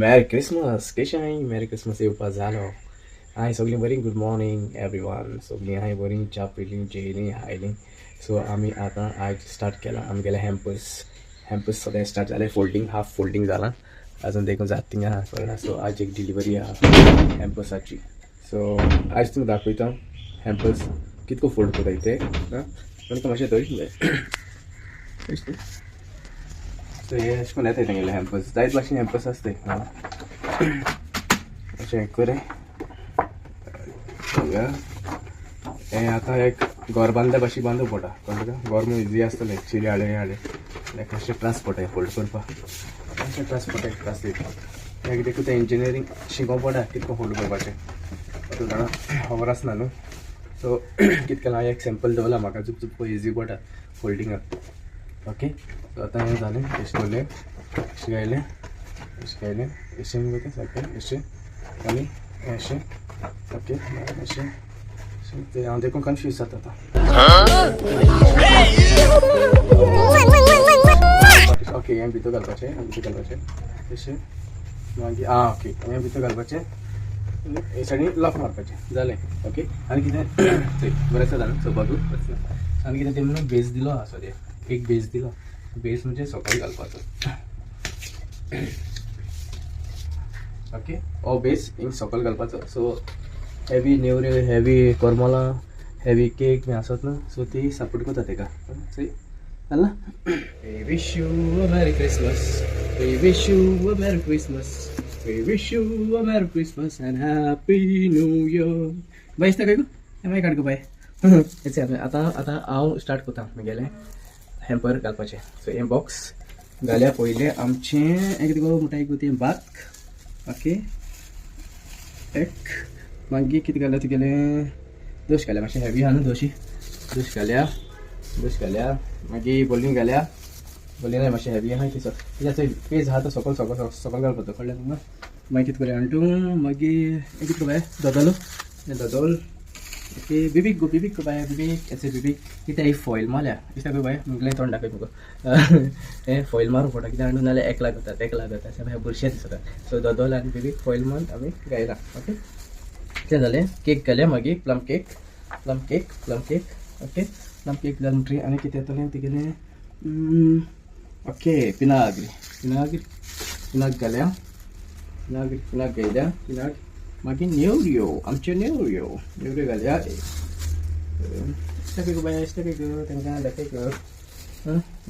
Merry Christmas, केशाय मेरी Christmas येवपा जालो. हाय सगळीं बरी गुड मॉर्निंग एवरीवन. सगळीं हाय बरी च्या पिलीं जेलीं हायलीं. सो आमी आतां आज स्टार्ट केला आमगेले हॅम्पर्स सगळें स्टार्ट जालें. फोल्डिंग हाफ फोल्डिंग जालां अजून देखून जात थिंगा आहा कळना. सो आज एक डिलिव्हरी आहा हॅम्पर्साची. सो आज तुमकां दाखयता हॅम्पर्स कितको फोल्ड कोताय ते तुमकां मातशें थंय सो हे अशें करून येताय तेंगेले हॅम्पर्स जायत भाशेन हॅम्पर्स आसताय अशें करें. हें आतां एक घर बांदल्या भाशी बांदूं पडटा कळ्ळें तुका. घर म्हूण इजी आसतलें चिरे हाडे लायक अशें ट्रान्सपोर्ट आहे फोल्ड करपाक अशें ट्रान्स दिता एक देखून तें इंजिनियरींग शिकोवं पडटा कितको फोल्ड करपाचें तातूंत जाणा खबर आसना न्हू. सो कितें केलां हांवें एक सॅम्पल दवरला म्हाका चुप चुप इजी पडटा फोल्डिंगाक. ओके सो आतां हें जालें अशें दवरलें अशें गायलें अशें वयता सारकें अशें आनी अशें ओके अशें ते हांव देखून कन्फ्यूज जाता आतां. ओके हें भितर घालपाचें अशें मागीर ओके हें भितर घालपाचें हे सायडीन लॉक मारपाचें जालें. ओके आनी कितें चल बरें आसा जालें चोवपाकूय आनी कितें तेमी बेज दिलो आहा सद्या एक बेज दिलो. बेज म्हणजे सकाळी घालपाचो. ओके हो बेज हिंग सकयल घालपाचो. सो हेवी नेवऱ्यो हेवी कोरमोलां हेवी केक बी आसत न्हू सो ती सपोर्ट करता तेका सही जालें. We wish you a merry Christmas we wish you a merry Christmas we wish you a merry Christmas and happy new year. Bye दिसता काय गो हे मागीर काड गो बाय. आतां हांव स्टार्ट करता म्हगेलें हॅम्पर घालपाचें. सो हें बॉक्स घाल्या पयलें आमचें हें कितें गो म्हणटा तें बाक. ओके एक मागीर कितें घाल्या तुगेलें दोश घाल्या मातशें हेवी आहा न्हू दोश घाल्या मागीर बोलीन घाल्या बोलीन मातशें हेवी आहा तिचो पेज आहा तो सकल घालपाचो कळ्ळें तुमकां. मागीर कितें करूया आंटू मागीर हें कितें बाय दोदोल ओके बिबीक गो बाय बिबीक एसे बिबीक कितें फॉयल मारल्या दिसता गो बाय म्हगेलें तोंड दाखय तुका हें फॉयल मारूं पडटा कित्याक आंटू नाल्यार एकला जाता अशें बाय बुरशें दिसता. सो दोदोल आनी बिबीक फॉयल मारून आमी गायला. ओके तें जालें. केक घाल्या मागीर plum cake okay plum cake जालें म्हणटरी आनी कितें येतलें तुगेलें ओके पिनाग घाल्या पिनाग गायल्या मागीर नेवऱ्यो आमच्यो नेवऱ्यो घाल्या दाखय गो बाय तेंकां दाखय गो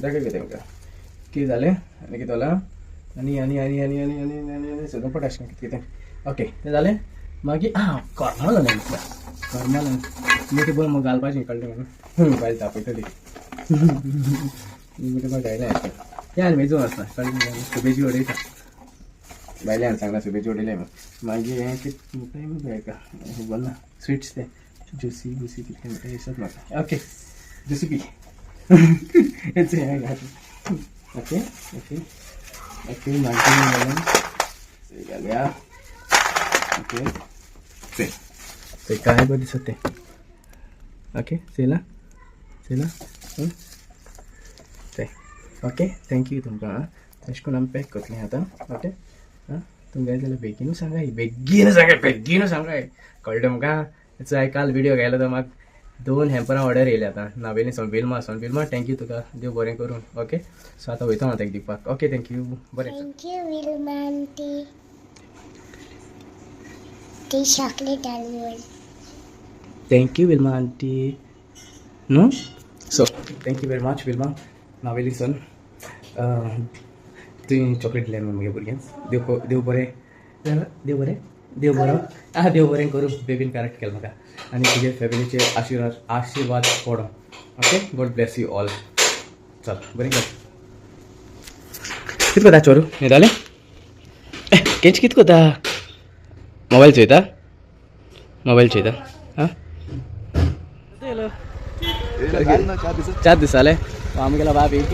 तेंकां कितें जालें आनी कितें जाला आनी सोदूं पडटा अशें कितें. ओके तें जालें मागीर कोरमोलां मीठ बरें घालपाचें कळ्ळें म्हणून बायल तापयतली मीठ बरें घायलें अशें तें आनी मेजून आसना कळ्ळें सुबेजी उडयता बायल्यान सांगला सुबेजी उडयलें मागीर हें कितें म्हणटाय हेका खबर ना स्वीट्स ते जुसी बुसी कितें म्हणटाय दिसत म्हाका. ओके जुसी पी हें घाल ओके मागीर घाल्या ओके ते काय बरें दिसत तें. ओके चला ते ओके थँक्यू तुमकां तशें करून आमी पॅक करतलें आतां. ओके तुमकां जाय जाल्यार बेगीन सांगाय कळ्ळें तुमकां. हांवें काल व्हिडिओ घायलो तो म्हाका 2 हॅम्परां ऑर्डर येयली आतां नावेली सोनबिलमा थँक्यू तुका देव बरें करून. ओके सो आतां वयता हांव ताका दिवपाक. ओके थँक्यू बरें थँक्यू विल्मा आंटी नो. So thank you very much Wilma नावेली सन तुवें चॉकलेट दिलें म्हगे भुरग्यांक देव बरें करूं बेबीन करेक्ट केलें म्हाका आनी तुगे फॅमिलीचे आशिर्वाद पडो. Okay God bless you all. चल बरें कर कितें कोता चोरू हें जालें केंच कितें कोता मोबायल चोयता हां 4 दीस जाले आमगेला बाब एक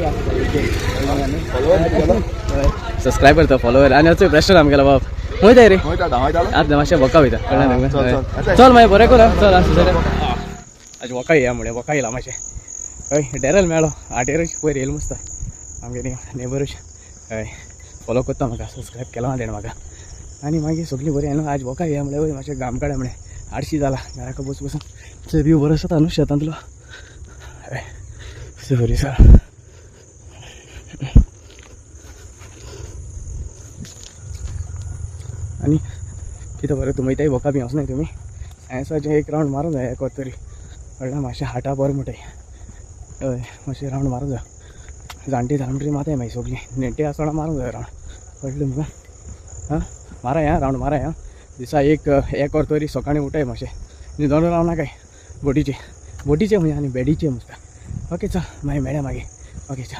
सबस्क्रायबर तो फॉलोवर आनी असो प्रेशर आमगेला बाब वयता रे आतां मातशें वॉका वयता कळ्ळें. चल मागीर बरें करा चल आज वॉका येया म्हणलें वॉका येयला मातशें हय डेरल मेळ्ळो 8 वयर येयलो मस्त आमगे नेबरूच हय फॉलो करता म्हाका सबस्क्राईब केला तेणें म्हाका आनी मागीर सगळीं बरीं न्हू आज वोका या म्हळ्यार मातशें घाम काडा म्हळें आडशी जाला घराक बसून थंय व्यू बरो आसता न्हू शेतांतलो बरी सर आनी कितें बरें तुमयताय वोका बी वचनाय तुमी सायन्साचें एक रावंड मारूं जाय एक तरी व्हडलें मातशें हाटा बरें म्हणटाय हय मातशें रावंड मारूं जाय जाणटी जाणटी माताय मागीर सगळीं नेण्टी आसतना मारूं जाय रावंड कळ्ळें मुगो हां माराय हां रावंड माराय हां दिसा एक वर तरी सकाळीं उठाय मातशें न्हिदोन रावना काय बोटीचे म्हणजे आनी बेडीचे मुस्ता ओके चल मागीर मेळया मागीर ओके चल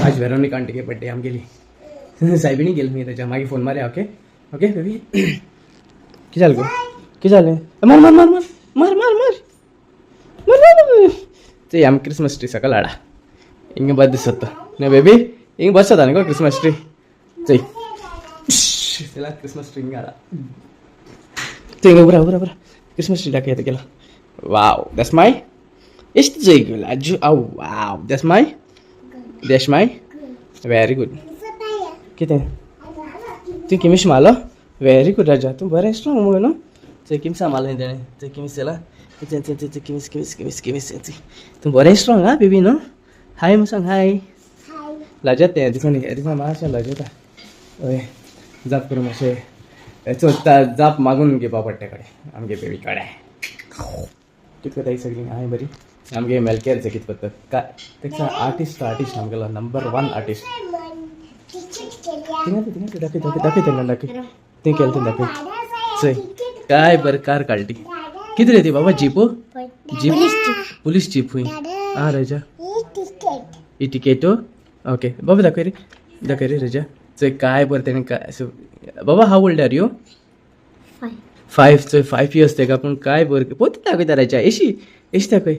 आज वेरोनिका आंटीगे बड्डे आमगेली सायबिणी गेली मी त्याच्या मागीर फोन मारया ओके ओके बेबी कितें जालें गो कितें जालें मार मार मार मार मार मार मार मार मार ते आमी क्रिसमस ट्री सकल हाडा हिंग बरें दिसता न्हू बेबी हिंग बरें जाता न्ही गो क्रिसमस ट्री चय तेला क्रिसमस ट्री हिंग हाडा ते हिंग बरा बरा बरा क्रिसमस ट्री दाखय गेला वाव दॅट्स माय ಎಷ್ಟು ಜೈಗಲ್ಲ ಅಜ್ಜು ಅವ್ wow that's my very good कितें तूं किमी मारलो वेरी गुड राजा तूं बरें स्ट्रॉंग मगो न्हू थंय किमी सांबाळ्ळें तेणें थंय किमीस केला किमीस तूं बरें स्ट्रॉंग आं बेबी न्हू हाय म्हूण सांग हाय लाजत तें दिसांनी मातशें लाजता हय जाप करून मातशें चोत्ता जाप मागून घेवपा पडटा कडेन आमगे बेबी कडेन कितें करताय सगळीं हाय बरी आमगे मेलकेरचे कितें करता काय तेका आर्टिस्ट आमगेलो नंबर 1 आर्टिस्ट दाखय तें केलें तें दाखय चय काय बरें कार काडली कितें रे ती बाबा जीप पुलीस जीप हूंय आं रजा ही टिकेटो ओके बाबा दाखय रे रजा चय काय बरें तेणें काय बाबा हाव ओल्ड आर यू 5 चय 5 इयर्स तेका पूण काय बरें पोती दाखयता रजा एशी दाखय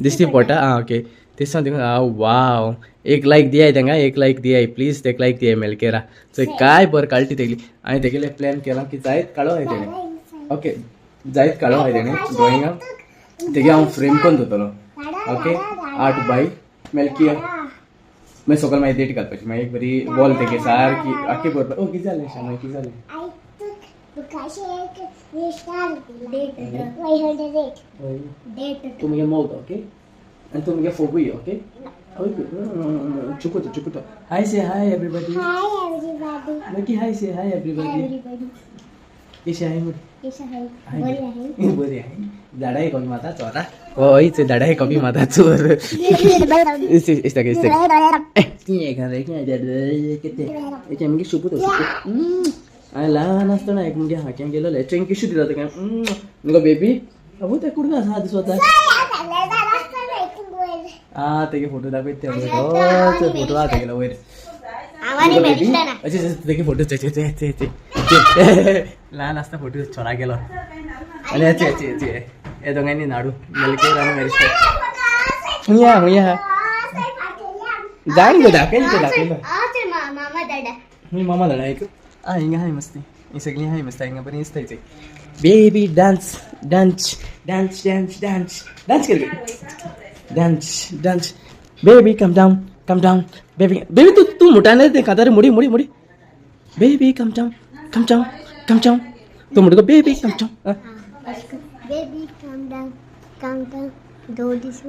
दिसती पोटा आं ओके तेसा थिंग वाव एक लायक दियाय तेंगा एक लायक दियाय प्लीज तेक लायक दियाय मेलकेरा चय काय बरें काडटी तेगली हांवें तेगेले प्लॅन केला की जायत काडो हाय तेणें ओके जायत काडो हाय तेणें ड्रॉइंगाक तेगे हांव फ्रेम करून दवरतलो ओके 8 बाय मेलकियर मागीर सकयल मागीर डेट घालपाची मागीर एक बरी वॉल तेगे सारकी आख्खी भरपा ओ कितें जालें शामा कितें जालें तू मुगे मौत ओके आणि तू मुगे फोगुय ओके चुकुतो हाय से हाय एवरीबॉडी नक्की हाय से हाय एवरीबॉडी कशी आहे बरी आहे झाडा आहे कमी माता चोरा होय ते झाडा आहे कमी माता चोर मुगे शुपूत हांवें ल्हान आसतना एक मुगे हाक्यान गेलो लेचें किशू दिला तेका मुगो बेबी अबू ते कुडून आसा दिसता आं तेगे फोटो दाखयत ते फोटो आहा तेगेलो वयर अशें तेगे फोटो ल्हान आसता फोटो छोरा गेलो आनी हे दोगांयनी नाडू मेलकेर आनी मेरिस्टर हुंया जाण गो दाखयलो मामा दाडा एक हिंगा हाय मस्ती ही सगळीं हाय मस्त हिंगा बरी दिसताय ते बेबी डान्स कर dance baby come down baby तू मुठाने ते खाता रे मुडी बेबी कम डाउन तू मुडको baby come down baby come down दोडी से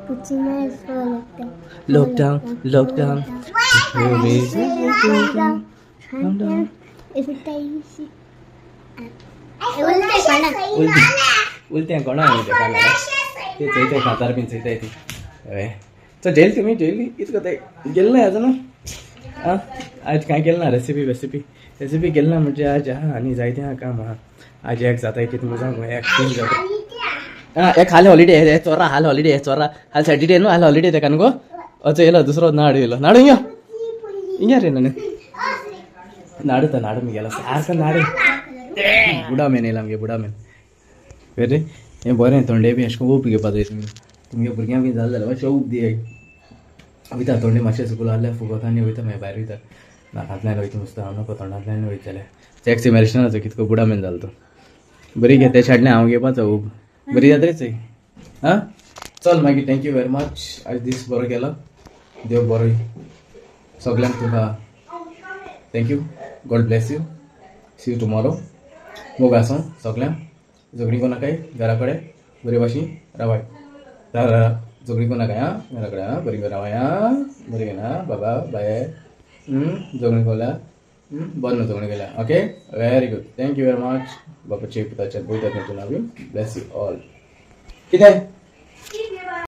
कुछ नहीं सो लॉकडाउन उलटे कोणा ते चैते खातार बीन चैताय ती तो जेल तुम्ही कितें करताय गेल ना आज ना आं आज कांय केलें ना रेसिपी केलें ना म्हणजे आज आनी जायतें आहा काम आहा आज एक जाताय कितें मजा एक तीन जाता एक हाल हॉलिडे चोरा हाल सॅटर्डे न्हू हाल हॉलिडे तेका न्हू गो अचो येयलो दुसरो नाडू हिंगा रे नाडू मी गेलो सारको नाडू बुडामेन येयला आमगे बुडामेन रे हें बरें थोंडे बी अशें करून ऊब घेवपा जाय तुमगे भुरग्यांक बी जालें जाल्यार मातशें ऊब दियाय वयता थोंडे मातशें सकूल आहल्यार फुगोतानी वयता मागीर भायर वयता नाकांतल्यान वयता नुस्तें हांव नको तोंडांतल्यान वयता जाल्यार चॅक्सी मेरिस्टनाचो कितको बुडामेन जालो तो बरी घे ते शाडलें हांव घेवपाचो ऊब बरी जाता रे चय आं चल मागीर थँक्यू वेरी मच आज दीस बरो गेलो देव बरो सगळ्यांक तुका thank you God bless you see you tomorrow मोग आसूं सगळ्यांक झगडी को नाकाय घरा कडेन बरे भाशेन रावाय झगडी को नाकाय आं घरा कडेन आं बरी रावाय आं बरी ना बाबा बाय झगडी कोल्या बंद झगडी केल्या okay very good thank you very much बापाचे पुताचे बोयता तुला ब्लेस यू ऑल कितें